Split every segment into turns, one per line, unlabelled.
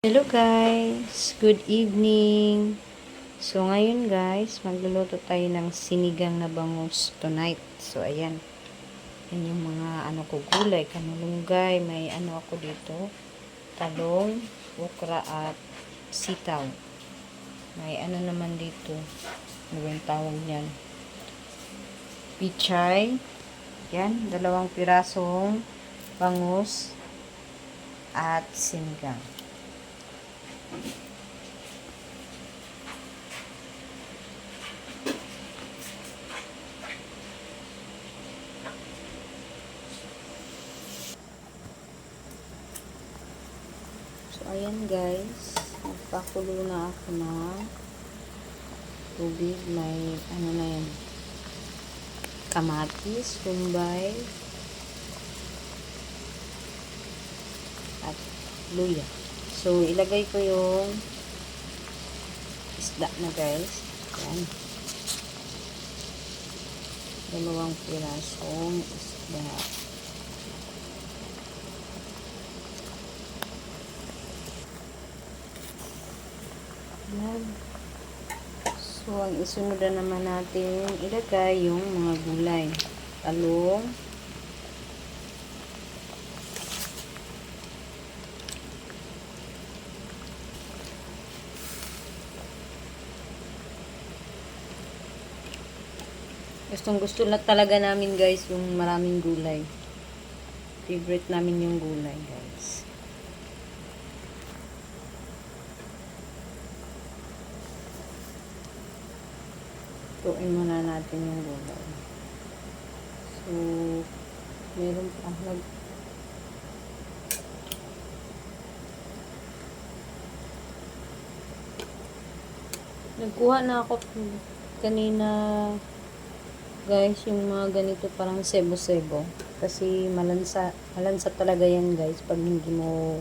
Hello guys, good evening. So ngayon guys, magluluto tayo ng sinigang na bangus tonight. So ayan, yan yung mga gulay, kanulunggay, may ako dito, talong, okra at sitaw. May naman dito, ano yung tawag niyan? Pichay. Yan, 2 pirasong bangus at sinigang. So, ayan guys. Nagpakulo na ako ng tubig. May, na yan, kamatis, kumbay, at luya. So, ilagay ko yung isda na guys. Ayan. 2 pirasong isda. Ayan. So, ang isunod na naman natin, ilagay yung mga gulay. Talong, gustong gusto lang talaga namin guys yung maraming gulay. Favorite namin yung gulay guys. Tuin muna natin yung gulay. So, meron pa nagkuha na ako kanina guys, yung mga ganito parang sebo-sebo. Kasi malansa talaga yan guys pag hindi mo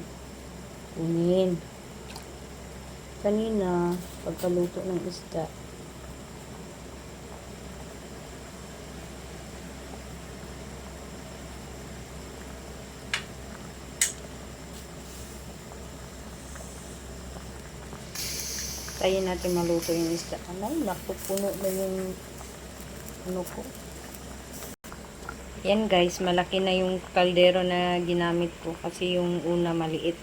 kunin. Kanina, pagkaluto ng isda, tayo natin maluto yung isda. Naku, puno na yung ko. Yan guys, malaki na yung kaldero na ginamit ko kasi yung una maliit.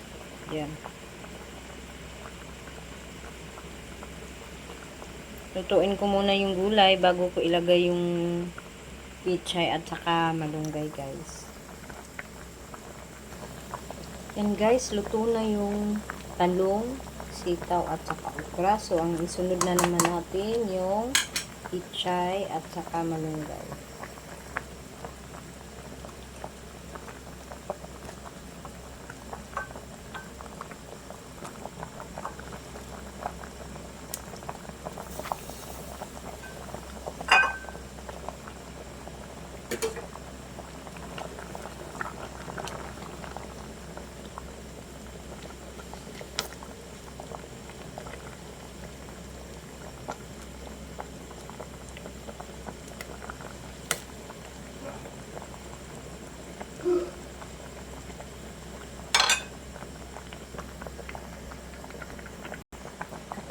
Yan. Lutuin ko muna yung gulay bago ko ilagay yung pichay at saka malunggay guys. Yan guys, luto na yung talong, sitaw at saka okra. So, ang isunod na naman natin yung pichay at saka malunggay.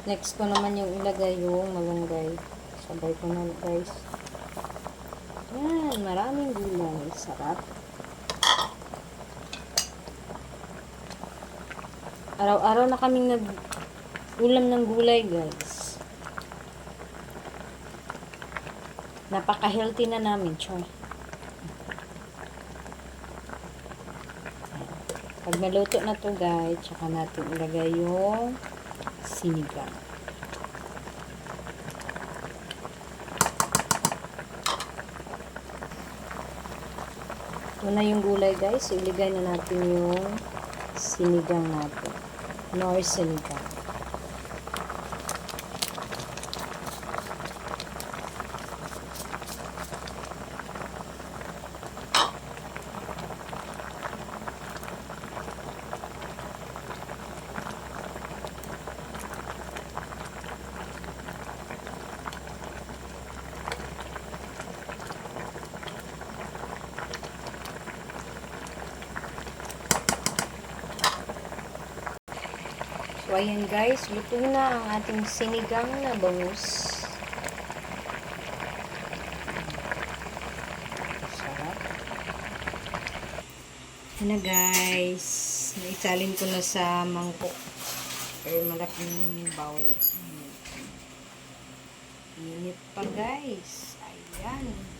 Next ko naman yung ilagay yung malunggay. Sabay ko na guys. Yan, maraming gulay. Sarap. Araw-araw na kaming nag-ulam ng gulay guys. Napaka-healthy na namin, choy. Pag naluto na to guys, tsaka natin ilagay yung sinigang. Ito na yung gulay guys. Iligay na natin yung sinigang natin. Nor sinigang. So, ayan guys, luto na ang ating sinigang na bangus. Sarap. Ayan na guys, naisalin ko na sa mangkok or malaking bowl. Init pa guys. Ayan.